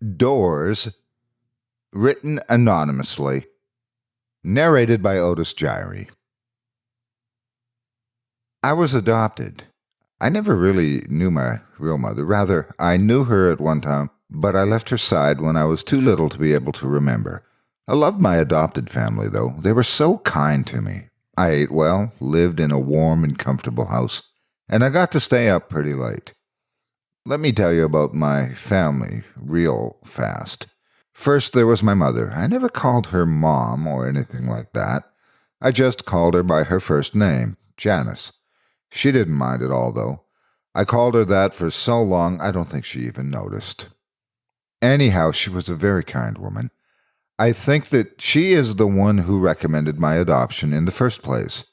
Doors, written anonymously, narrated by Otis Jiry. I was adopted. I never really knew my real mother. Rather, I knew her at one time, but I left her side when I was too little to be able to remember. I loved my adopted family, though. They were so kind to me. I ate well, lived in a warm and comfortable house, and I got to stay up pretty late. Let me tell you about my family real fast. First, there was my mother. I never called her Mom or anything like that. I just called her by her first name, Janice. She didn't mind at all, though. I called her that for so long, I don't think she even noticed. Anyhow, she was a very kind woman. I think that she is the one who recommended my adoption in the first place.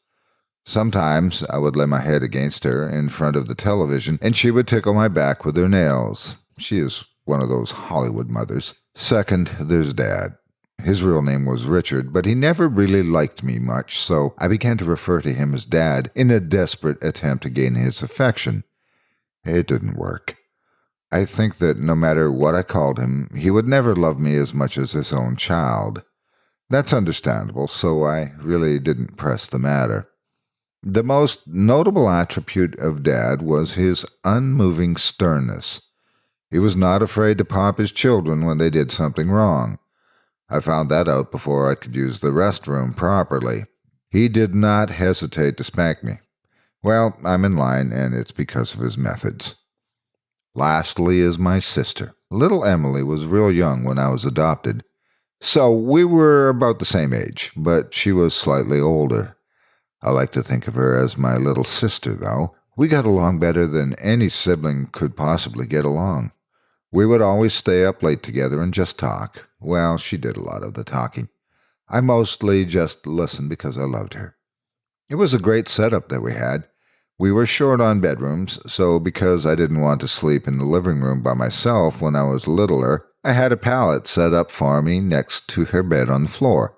Sometimes I would lay my head against her in front of the television, and she would tickle my back with her nails. She is one of those Hollywood mothers. Second, there's Dad. His real name was Richard, but he never really liked me much, so I began to refer to him as Dad in a desperate attempt to gain his affection. It didn't work. I think that no matter what I called him, he would never love me as much as his own child. That's understandable, so I really didn't press the matter. The most notable attribute of Dad was his unmoving sternness. He was not afraid to pop his children when they did something wrong. I found that out before I could use the restroom properly. He did not hesitate to spank me. Well, I'm in line, and it's because of his methods. Lastly is my sister. Little Emily was real young when I was adopted. So we were about the same age, but she was slightly older. I like to think of her as my little sister, though. We got along better than any sibling could possibly get along. We would always stay up late together and just talk. Well, she did a lot of the talking. I mostly just listened because I loved her. It was a great setup that we had. We were short on bedrooms, so because I didn't want to sleep in the living room by myself when I was littler, I had a pallet set up for me next to her bed on the floor.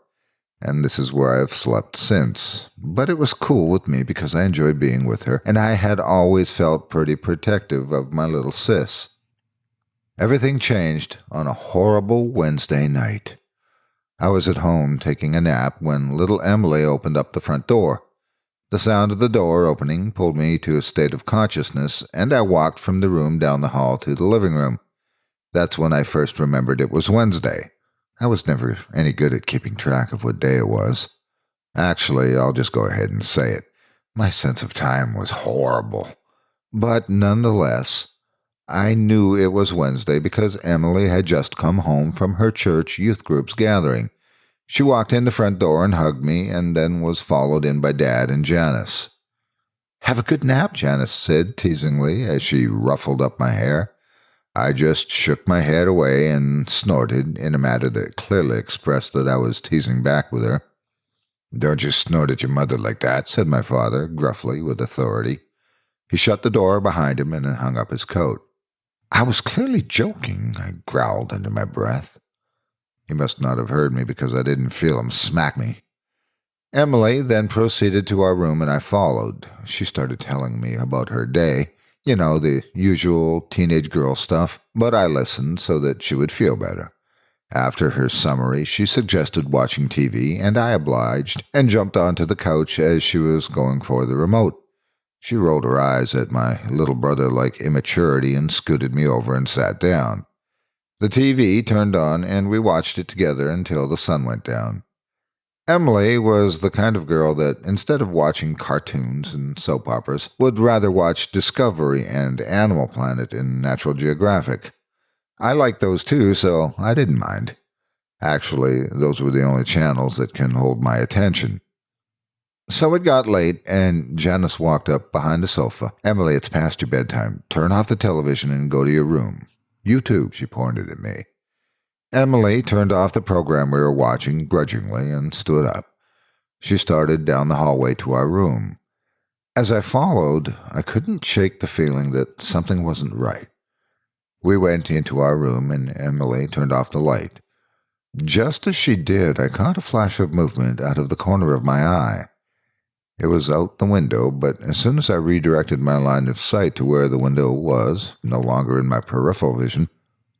And this is where I've slept since. But it was cool with me because I enjoyed being with her, and I had always felt pretty protective of my little sis. Everything changed on a horrible Wednesday night. I was at home taking a nap when little Emily opened up the front door. The sound of the door opening pulled me to a state of consciousness, and I walked from the room down the hall to the living room. That's when I first remembered it was Wednesday. I was never any good at keeping track of what day it was. Actually, I'll just go ahead and say it. My sense of time was horrible. But nonetheless, I knew it was Wednesday because Emily had just come home from her church youth group's gathering. She walked in the front door and hugged me, and then was followed in by Dad and Janice. "Have a good nap," Janice said teasingly as she ruffled up my hair. I just shook my head away and snorted in a manner that clearly expressed that I was teasing back with her. "Don't you snort at your mother like that," said my father, gruffly, with authority. He shut the door behind him and hung up his coat. "I was clearly joking," I growled under my breath. He must not have heard me because I didn't feel him smack me. Emily then proceeded to our room and I followed. She started telling me about her day. You know, the usual teenage girl stuff, but I listened so that she would feel better. After her summary, she suggested watching TV, and I obliged and jumped onto the couch as she was going for the remote. She rolled her eyes at my little brother-like immaturity and scooted me over and sat down. The TV turned on, and we watched it together until the sun went down. Emily was the kind of girl that, instead of watching cartoons and soap operas, would rather watch Discovery and Animal Planet in Natural Geographic. I liked those too, so I didn't mind. Actually, those were the only channels that can hold my attention. So it got late, and Janice walked up behind the sofa. "Emily, it's past your bedtime. Turn off the television and go to your room. You too," she pointed at me. Emily turned off the program we were watching grudgingly and stood up. She started down the hallway to our room. As I followed, I couldn't shake the feeling that something wasn't right. We went into our room, and Emily turned off the light. Just as she did, I caught a flash of movement out of the corner of my eye. It was out the window, but as soon as I redirected my line of sight to where the window was, no longer in my peripheral vision,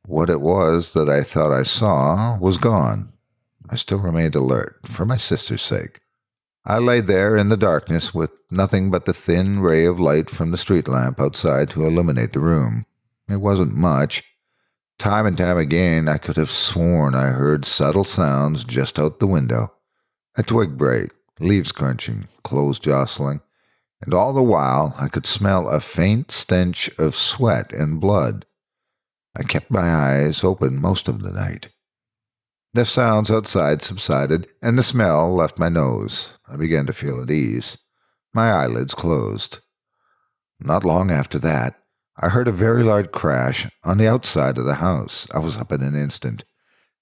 What it was that I thought I saw was gone. I still remained alert, for my sister's sake. I lay there in the darkness with nothing but the thin ray of light from the street lamp outside to illuminate the room. It wasn't much. Time and time again, I could have sworn I heard subtle sounds just out the window. A twig break, leaves crunching, clothes jostling, and all the while I could smell a faint stench of sweat and blood. I kept my eyes open most of the night. The sounds outside subsided, and the smell left my nose. I began to feel at ease. My eyelids closed. Not long after that, I heard a very loud crash on the outside of the house. I was up in an instant.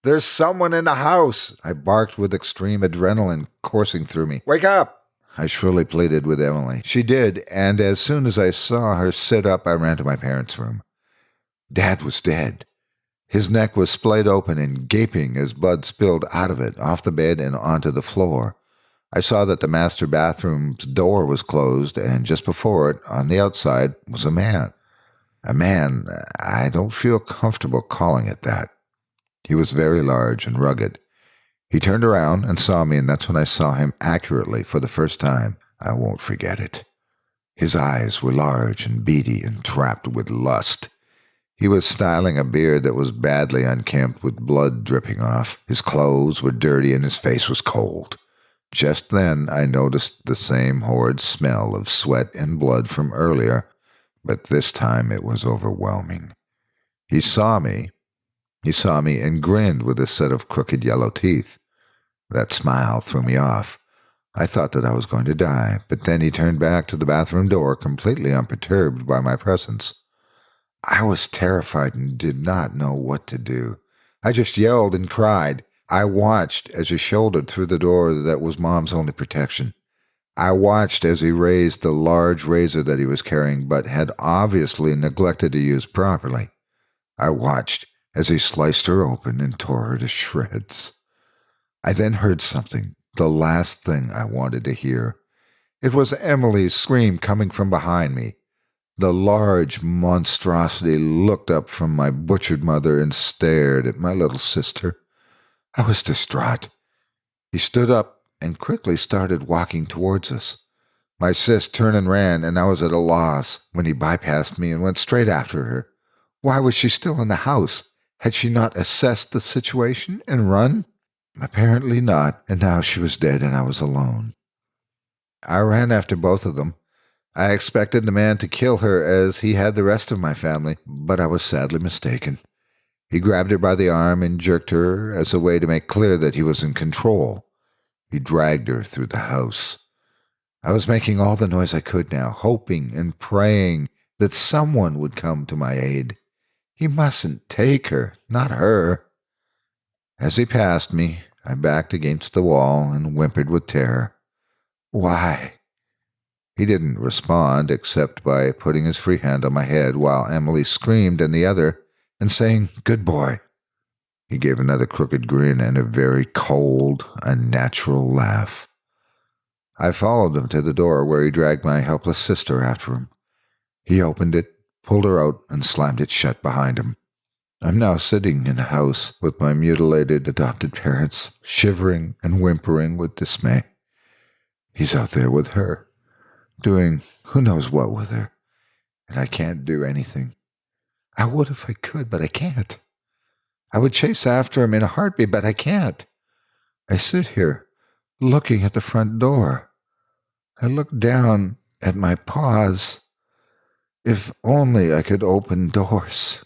"There's someone in the house!" I barked with extreme adrenaline coursing through me. "Wake up!" I shrilly pleaded with Emily. She did, and as soon as I saw her sit up, I ran to my parents' room. Dad was dead. His neck was splayed open and gaping as blood spilled out of it, off the bed and onto the floor. I saw that the master bathroom's door was closed, and just before it, on the outside, was a man. A man, I don't feel comfortable calling it that. He was very large and rugged. He turned around and saw me, and that's when I saw him accurately for the first time. I won't forget it. His eyes were large and beady and trapped with lust. He was styling a beard that was badly unkempt with blood dripping off. His clothes were dirty and his face was cold. Just then I noticed the same horrid smell of sweat and blood from earlier, but this time it was overwhelming. He saw me and grinned with a set of crooked yellow teeth. That smile threw me off. I thought that I was going to die, but then he turned back to the bathroom door completely unperturbed by my presence. I was terrified and did not know what to do. I just yelled and cried. I watched as he shouldered through the door that was Mom's only protection. I watched as he raised the large razor that he was carrying but had obviously neglected to use properly. I watched as he sliced her open and tore her to shreds. I then heard something, the last thing I wanted to hear. It was Emily's scream coming from behind me. The large monstrosity looked up from my butchered mother and stared at my little sister. I was distraught. He stood up and quickly started walking towards us. My sis turned and ran, and I was at a loss when he bypassed me and went straight after her. Why was she still in the house? Had she not assessed the situation and run? Apparently not, and now she was dead and I was alone. I ran after both of them. I expected the man to kill her as he had the rest of my family, but I was sadly mistaken. He grabbed her by the arm and jerked her as a way to make clear that he was in control. He dragged her through the house. I was making all the noise I could now, hoping and praying that someone would come to my aid. He mustn't take her, not her. As he passed me, I backed against the wall and whimpered with terror. Why? He didn't respond except by putting his free hand on my head while Emily screamed in the other and saying, "Good boy." He gave another crooked grin and a very cold, unnatural laugh. I followed him to the door where he dragged my helpless sister after him. He opened it, pulled her out, and slammed it shut behind him. I'm now sitting in a house with my mutilated adopted parents, shivering and whimpering with dismay. He's out there with her, doing who knows what with her, and I can't do anything. I would if I could, but I can't. I would chase after him in a heartbeat, but I can't. I sit here, looking at the front door. I look down at my paws. If only I could open doors.